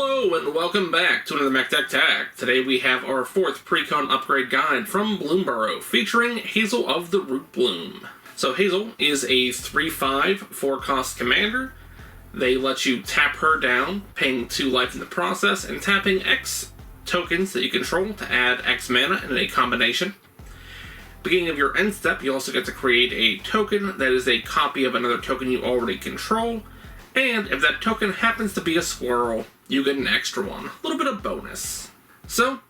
Hello and welcome back to another Mech Tech. Today we have our 4th Precon upgrade guide from Bloomborough featuring Hazel of the Root Bloom. So Hazel is a 3/5 4-cost commander. They let you tap her down, paying 2 life in the process, and tapping X tokens that you control to add X mana in a combination. Beginning of your end step, you also get to create a token that is a copy of another token you already control. And if that token happens to be a squirrel, you get an extra one. A little bit of bonus. So,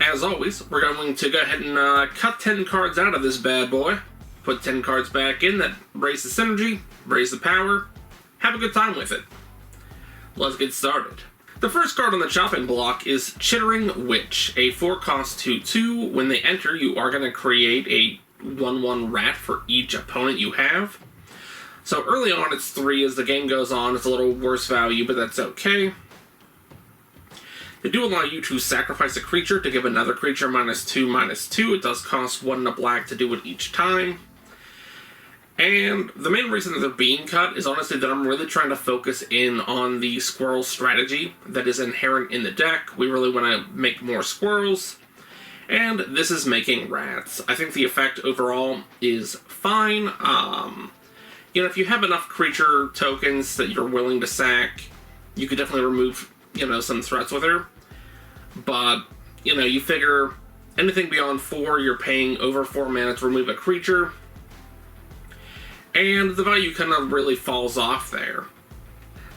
as always, we're going to go ahead and cut 10 cards out of this bad boy. Put 10 cards back in that raise the synergy, raise the power. Have a good time with it. Let's get started. The first card on the chopping block is Chittering Witch, a 4-cost 2/2. When they enter, you are going to create a 1/1 rat for each opponent you have. So early on it's 3, as the game goes on it's a little worse value, but that's okay. They do allow you to sacrifice a creature to give another creature -2/2. It does cost 1 and a black to do it each time. And the main reason that they're being cut is honestly that I'm really trying to focus in on the squirrel strategy that is inherent in the deck. We really want to make more squirrels, and this is making rats. I think the effect overall is fine. If you have enough creature tokens that you're willing to sack, you could definitely remove, some threats with her. But, you figure anything beyond 4, you're paying over 4 mana to remove a creature. And the value kind of really falls off there.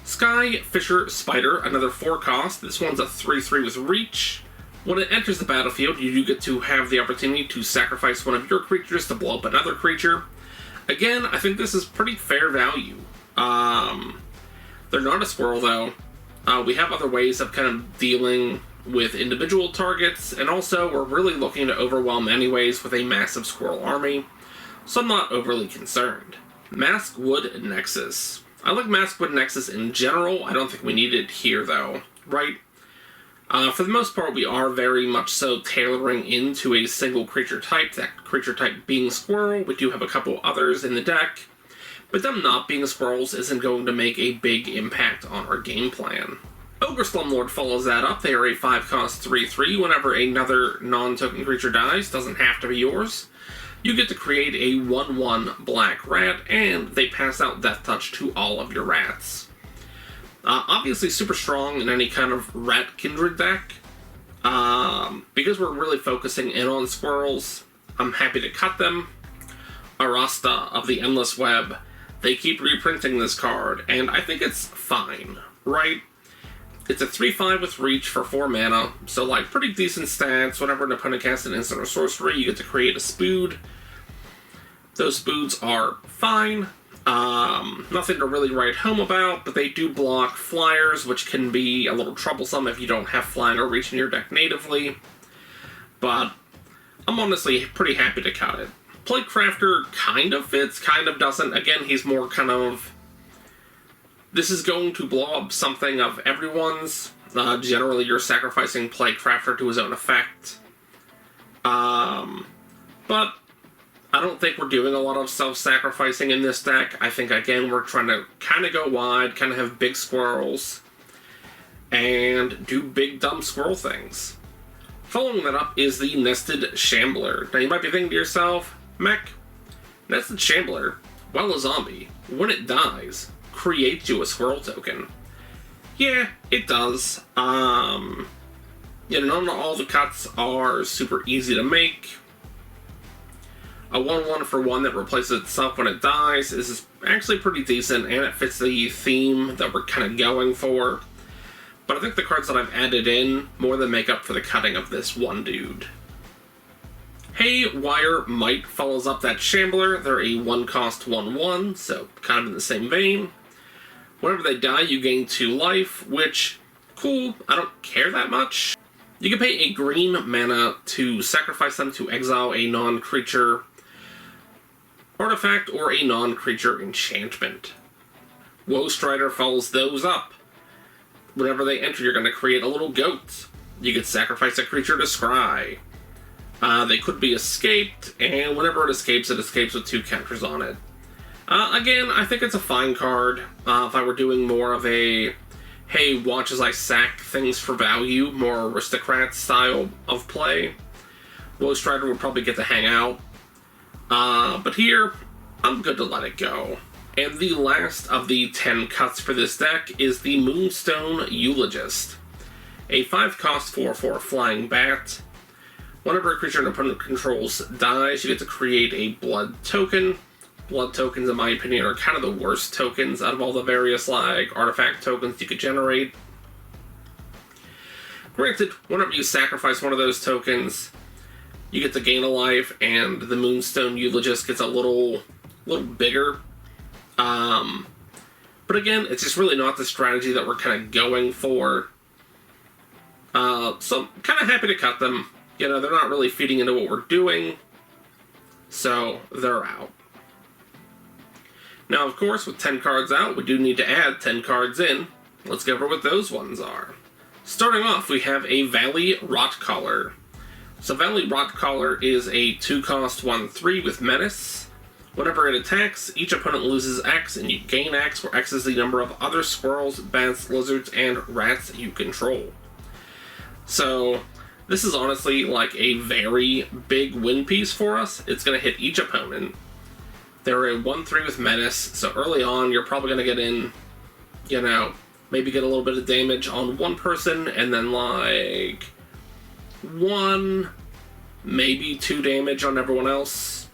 Sky Fisher Spider, another 4-cost. This one's a 3/3 with reach. When it enters the battlefield, you do get to have the opportunity to sacrifice one of your creatures to blow up another creature. Again, I think this is pretty fair value. They're not a squirrel, though. We have other ways of kind of dealing with individual targets, and also we're really looking to overwhelm anyways with a massive squirrel army, so I'm not overly concerned. Maskwood Nexus. I like Maskwood Nexus in general. I don't think we need it here, though, right? For the most part, we are very much so tailoring into a single creature type, that creature type being squirrel. We do have a couple others in the deck, but them not being squirrels isn't going to make a big impact on our game plan. Ogre Slumlord follows that up. They are a 5-cost 3/3. Whenever another non-token creature dies, doesn't have to be yours, you get to create a 1/1 black rat, and they pass out Death Touch to all of your rats. Obviously super strong in any kind of rat kindred deck. Because we're really focusing in on squirrels, I'm happy to cut them. Arasta of the Endless Web. They keep reprinting this card, and I think it's fine, right? It's a 3/5 with reach for 4 mana, so pretty decent stats. Whenever an opponent casts an instant or sorcery, you get to create a spood. Those spoods are fine. Nothing to really write home about, but they do block flyers, which can be a little troublesome if you don't have flying or reach in your deck natively. But I'm honestly pretty happy to cut it. Playcrafter kind of fits, kind of doesn't. Again, he's more kind of... This is going to blow up something of everyone's. Generally, you're sacrificing Playcrafter to his own effect. But I don't think we're doing a lot of self-sacrificing in this deck. I think, again, we're trying to kind of go wide, kind of have big squirrels, and do big, dumb squirrel things. Following that up is the Nested Shambler. Now, you might be thinking to yourself, Mech, Nested Shambler, while a zombie, when it dies, creates you a squirrel token. Yeah, it does. Not all the cuts are super easy to make. A 1/1 for 1 that replaces itself when it dies is actually pretty decent, and it fits the theme that we're kind of going for. But I think the cards that I've added in more than make up for the cutting of this one dude. Haywire Might follows up that Shambler. They're a 1-cost 1/1, so kind of in the same vein. Whenever they die, you gain 2 life, which, cool, I don't care that much. You can pay a green mana to sacrifice them to exile a non-creature artifact or a non-creature enchantment. Woe Strider follows those up. Whenever they enter, you're going to create a little goat. You could sacrifice a creature to scry. They could be escaped, and whenever it escapes with 2 counters on it. Again, I think it's a fine card. If I were doing more of a hey, watch as I sack things for value, more aristocrat style of play, Woe Strider would probably get to hang out. But here, I'm good to let it go. And the last of the 10 cuts for this deck is the Moonstone Eulogist. A 5-cost 4/4 flying bat. Whenever a creature an opponent controls dies, you get to create a blood token. Blood tokens, in my opinion, are kind of the worst tokens out of all the various artifact tokens you could generate. Granted, whenever you sacrifice one of those tokens, you get to gain a life, and the Moonstone Eulogist gets a little bigger. But again, it's just really not the strategy that we're kind of going for. So I'm kind of happy to cut them. They're not really feeding into what we're doing, so they're out. Now, of course, with 10 cards out, we do need to add 10 cards in. Let's go over what those ones are. Starting off, we have a Valley Rotcaller. So Valley Rotcaller is a 2-cost 1/3 with Menace. Whenever it attacks, each opponent loses X, and you gain X, where X is the number of other squirrels, bats, lizards, and rats you control. So this is honestly a very big win piece for us. It's going to hit each opponent. They're a 1/3 with Menace, so early on you're probably going to get in, maybe get a little bit of damage on one person, and then 1, maybe 2 damage on everyone else.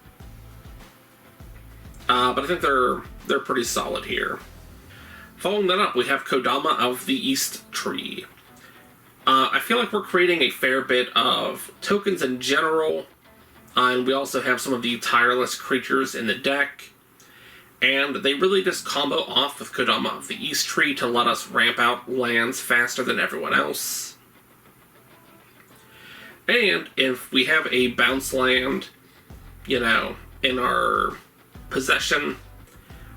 But I think they're pretty solid here. Following that up, we have Kodama of the East Tree. I feel like we're creating a fair bit of tokens in general, and we also have some of the tireless creatures in the deck, and they really just combo off with Kodama of the East Tree to let us ramp out lands faster than everyone else. And if we have a bounce land, in our possession,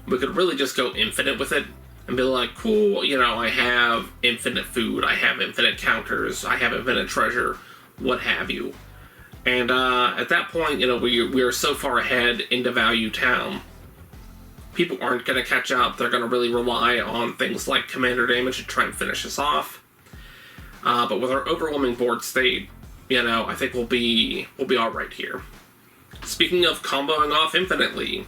we could really just go infinite with it and be like, cool, I have infinite food, I have infinite counters, I have infinite treasure, what have you. And at that point, we are so far ahead into Value Town, people aren't going to catch up. They're going to really rely on things like commander damage to try and finish us off. But with our overwhelming board state, I think we'll be all right here. Speaking of comboing off infinitely,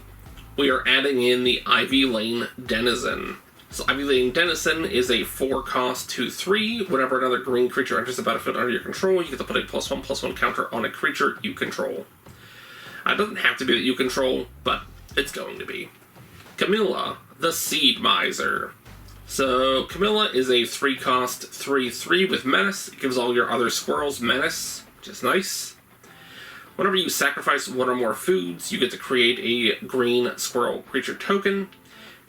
we are adding in the Ivy Lane Denizen. So Ivy Lane Denizen is a 4-cost 2/3. Whenever another green creature enters the battlefield under your control, you get to put a +1/+1 counter on a creature you control. It doesn't have to be that you control, but it's going to be. Camilla, the Seed Miser. So Camilla is a 3-cost 3/3 with Menace. It gives all your other squirrels Menace, which is nice. Whenever you sacrifice one or more foods, you get to create a green squirrel creature token.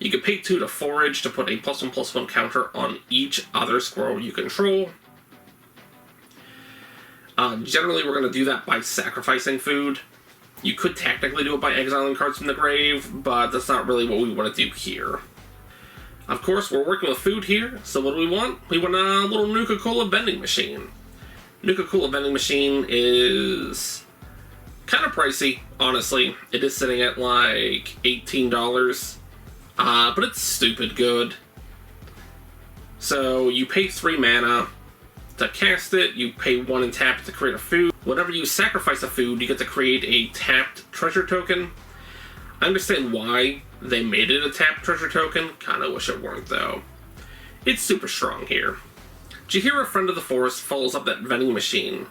You can pay 2 to forage to put a +1/+1 counter on each other squirrel you control. Generally, we're going to do that by sacrificing food. You could technically do it by exiling cards from the grave, but that's not really what we want to do here. Of course, we're working with food here, so what do we want? We want a little Nuka-Cola vending machine. Nuka-Cola vending machine is kind of pricey, honestly. It is sitting at $18. But it's stupid good. So you pay 3 mana to cast it, you pay 1 and tap to create a food. Whenever you sacrifice a food, you get to create a tapped treasure token. I understand why they made it a tapped treasure token, kinda wish it weren't though. It's super strong here. Jaheira, Friend of the Forest, follows up that vending machine.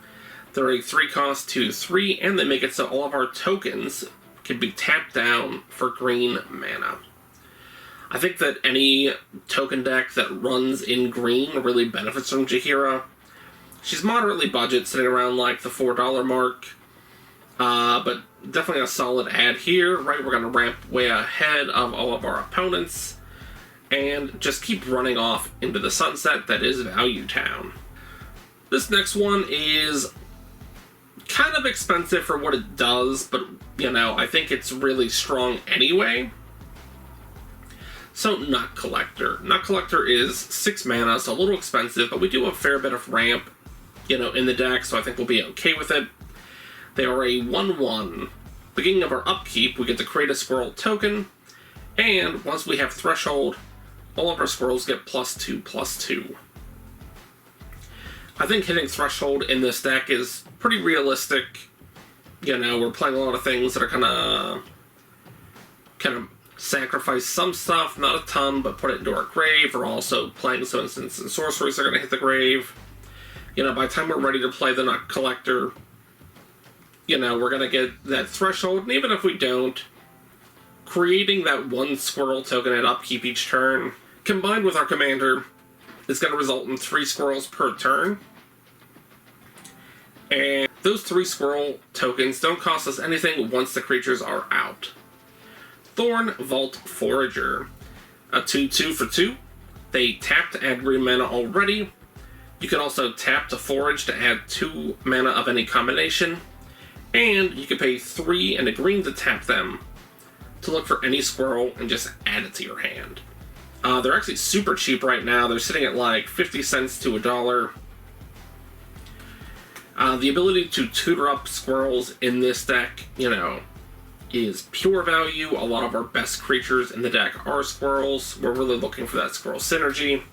They're a 3-cost 2/3, and they make it so all of our tokens can be tapped down for green mana. I think that any token deck that runs in green really benefits from Jaheira. She's moderately budget, sitting around the $4 mark. But definitely a solid add here, right? We're going to ramp way ahead of all of our opponents. And just keep running off into the sunset that is Value Town. This next one is kind of expensive for what it does, but, I think it's really strong anyway. So, Nut Collector. Nut Collector is 6 mana, so a little expensive, but we do have a fair bit of ramp, in the deck, so I think we'll be okay with it. They are a 1/1. Beginning of our upkeep, we get to create a squirrel token, and once we have Threshold, all of our squirrels get +2/+2. I think hitting Threshold in this deck is pretty realistic. You know, we're playing a lot of things that are kind of sacrifice some stuff, not a ton, but put it into our grave. We're also playing some instants and sorceries that are going to hit the grave. You know, by the time we're ready to play the Nut Collector, you know, we're going to get that Threshold, and even if we don't, creating that one squirrel token at upkeep each turn, combined with our commander, is going to result in 3 squirrels per turn. And those 3 squirrel tokens don't cost us anything once the creatures are out. Thorn Vault Forager, a 2/2 for 2. They tap to add green mana already. You can also tap to forage to add 2 mana of any combination. And you can pay 3 and a green to tap them to look for any squirrel and just add it to your hand. They're actually super cheap right now. They're sitting at like 50 cents to $1. The ability to tutor up squirrels in this deck, you know, is pure value. A lot of our best creatures in the deck are squirrels. We're really looking for that squirrel synergy.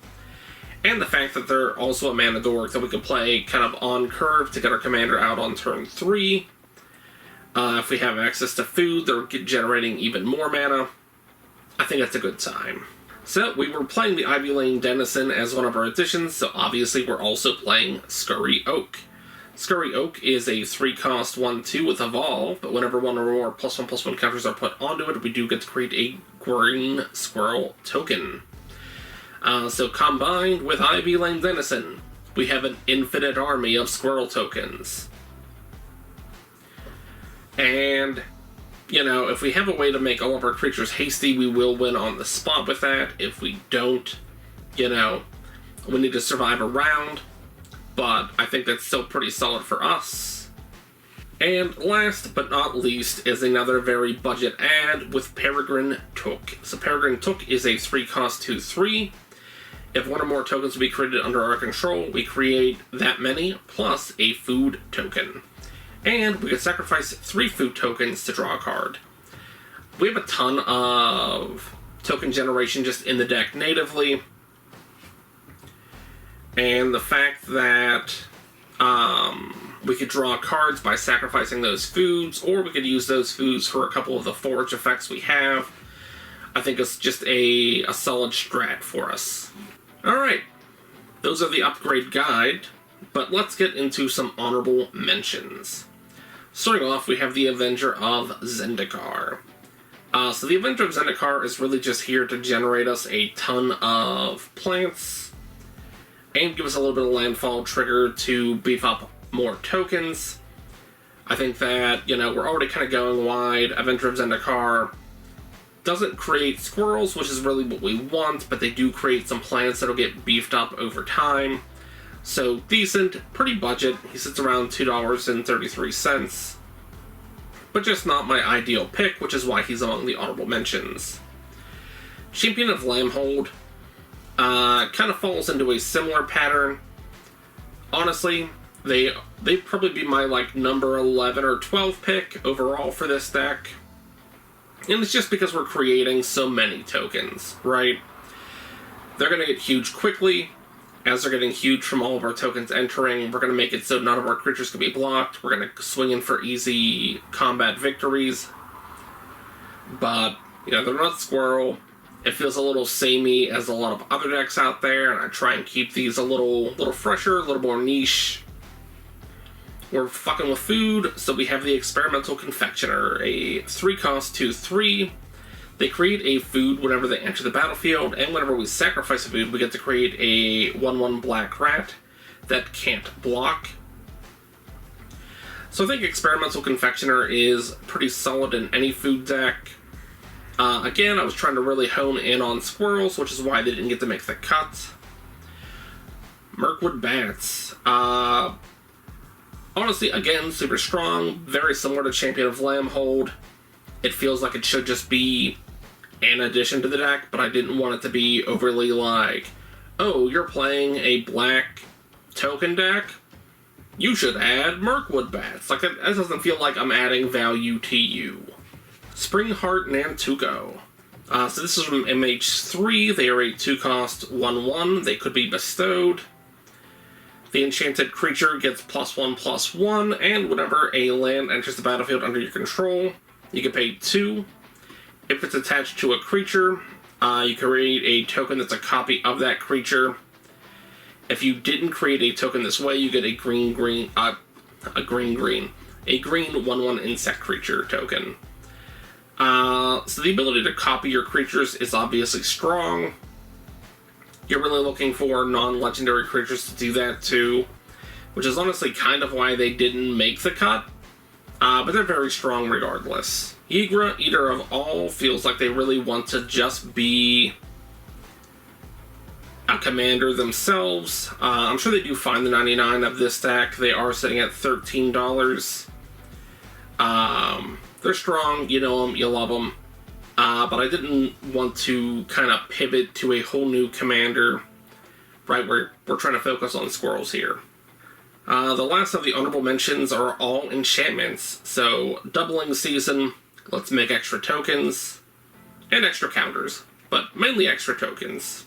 And the fact that they're also a mana dork that we can play kind of on curve to get our commander out on turn 3. If we have access to food, they're generating even more mana. I think that's a good time. So, we were playing the Ivy Lane Denizen as one of our additions, so obviously we're also playing Scurry Oak. Scurry Oak is a 3-cost 1/2 with Evolve, but whenever one or more +1/+1 counters are put onto it, we do get to create a green squirrel token. So combined with Ivy Lane Denizen, we have an infinite army of squirrel tokens. And, you know, if we have a way to make all of our creatures hasty, we will win on the spot with that. If we don't, you know, we need to survive a round. But I think that's still pretty solid for us. And last but not least is another very budget ad with Peregrine Took. So Peregrine Took is a 3-cost 2/3. If one or more tokens will be created under our control, we create that many plus a food token. And we can sacrifice 3 food tokens to draw a card. We have a ton of token generation just in the deck natively. And the fact that we could draw cards by sacrificing those foods, or we could use those foods for a couple of the forage effects we have, I think it's just a solid strat for us. Alright, those are the upgrade guide, but let's get into some honorable mentions. Starting off, we have the Avenger of Zendikar. So the Avenger of Zendikar is really just here to generate us a ton of plants, and give us a little bit of landfall trigger to beef up more tokens. I think that, you know, we're already kind of going wide. Avenger of Zendikar doesn't create squirrels, which is really what we want, but they do create some plants that'll get beefed up over time. So decent, pretty budget. He sits around $2.33. But just not my ideal pick, which is why he's among the honorable mentions. Champion of Lambhold kind of falls into a similar pattern. Honestly, they'd probably be my like number 11 or 12 pick overall for this deck. And it's just because we're creating so many tokens, right? They're going to get huge quickly. As they're getting huge from all of our tokens entering, we're going to make it so none of our creatures can be blocked. We're going to swing in for easy combat victories. But, you know, they're not squirrel. It feels a little samey as a lot of other decks out there, and I try and keep these a little fresher, a little more niche. We're fucking with food, so we have the Experimental Confectioner, a 3-cost 2/3. They create a food whenever they enter the battlefield, and whenever we sacrifice a food, we get to create a 1/1 black rat that can't block. So I think Experimental Confectioner is pretty solid in any food deck. Again, I was trying to really hone in on squirrels, which is why they didn't get to make the cut. Mirkwood Bats. Honestly, again, super strong, very similar to Champion of Lambhold. It feels like it should just be an addition to the deck, but I didn't want it to be overly like, oh, you're playing a black token deck? You should add Mirkwood Bats. Like, that doesn't feel like I'm adding value to you. Springheart Nantuko. So this is from MH3. They are a 2-cost 1/1. They could be bestowed. The enchanted creature gets +1/+1, and whenever a land enters the battlefield under your control, you can pay 2. If it's attached to a creature, you create a token that's a copy of that creature. If you didn't create a token this way, you get a green 1/1 insect creature token. So the ability to copy your creatures is obviously strong. You're really looking for non-legendary creatures to do that too, which is honestly kind of why they didn't make the cut, but they're very strong regardless. Ygra, Eater of All, feels like they really want to just be a commander themselves. I'm sure they do find the 99 of this deck. They are sitting at $13. They're strong, you know them, you love them. But I didn't want to kind of pivot to a whole new commander. Right, we're trying to focus on squirrels here. The last of the honorable mentions are all enchantments. So, doubling season, let's make extra tokens, and extra counters, but mainly extra tokens.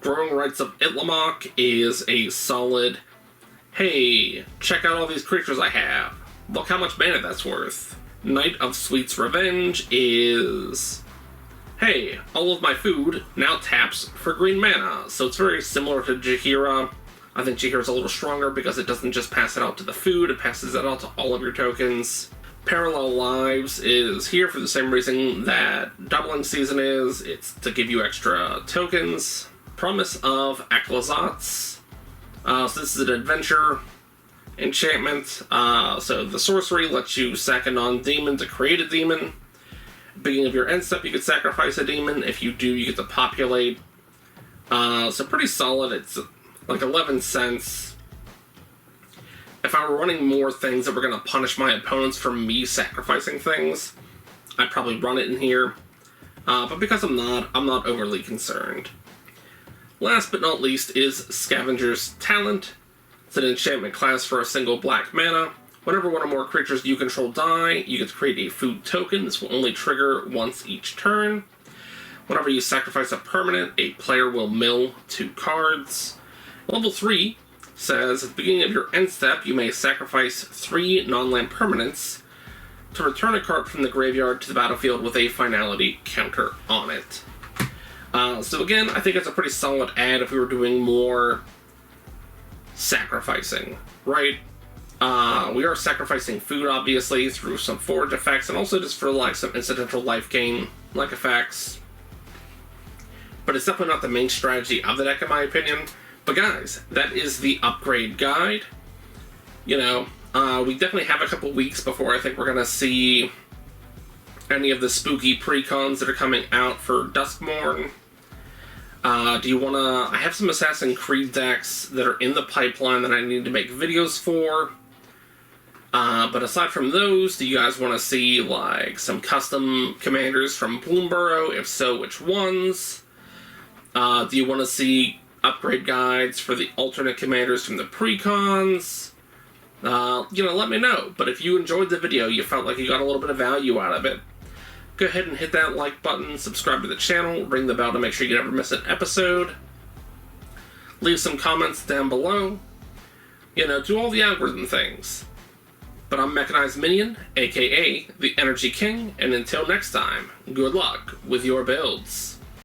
Growing Rites of Itlimoc is a solid, hey, check out all these creatures I have. Look how much mana that's worth. Knight of Sweet's Revenge is, hey, all of my food now taps for green mana. So it's very similar to Jaheira. I think Jaheira's a little stronger because it doesn't just pass it out to the food, it passes it out to all of your tokens. Parallel Lives is here for the same reason that Doubling Season is. It's to give you extra tokens. Promise of Aclazotz. So this is an adventure enchantment. So the sorcery lets you sack a non-demon to create a demon. Beginning of your end step, you could sacrifice a demon. If you do, you get to populate. So pretty solid. It's like 11 cents. If I were running more things that were going to punish my opponents for me sacrificing things, I'd probably run it in here. But because I'm not overly concerned. Last but not least is Scavenger's Talent. It's an enchantment class for a single black mana. Whenever one or more creatures you control die, you get to create a food token. This will only trigger once each turn. Whenever you sacrifice a permanent, a player will mill 2 cards. Level 3 says, at the beginning of your end step, you may sacrifice 3 non-land permanents to return a card from the graveyard to the battlefield with a finality counter on it. So again, I think it's a pretty solid add if we were doing more sacrificing, right? We are sacrificing food, obviously, through some forage effects, and also just for, like, some incidental life gain, like, effects. But it's definitely not the main strategy of the deck, in my opinion. But guys, that is the upgrade guide. You know, we definitely have a couple weeks before I think we're gonna see any of the spooky precons that are coming out for Duskmourn. Do you wanna... I have some Assassin's Creed decks that are in the pipeline that I need to make videos for. But aside from those, do you guys want to see, like, some custom commanders from Bloomburrow? If so, which ones? Do you want to see upgrade guides for the alternate commanders from the precons? You know, let me know. But if you enjoyed the video, you felt like you got a little bit of value out of it, go ahead and hit that like button, subscribe to the channel, ring the bell to make sure you never miss an episode. Leave some comments down below. You know, do all the algorithm things. But I'm Mechanized Minion, aka the Energy King, and until next time, good luck with your builds.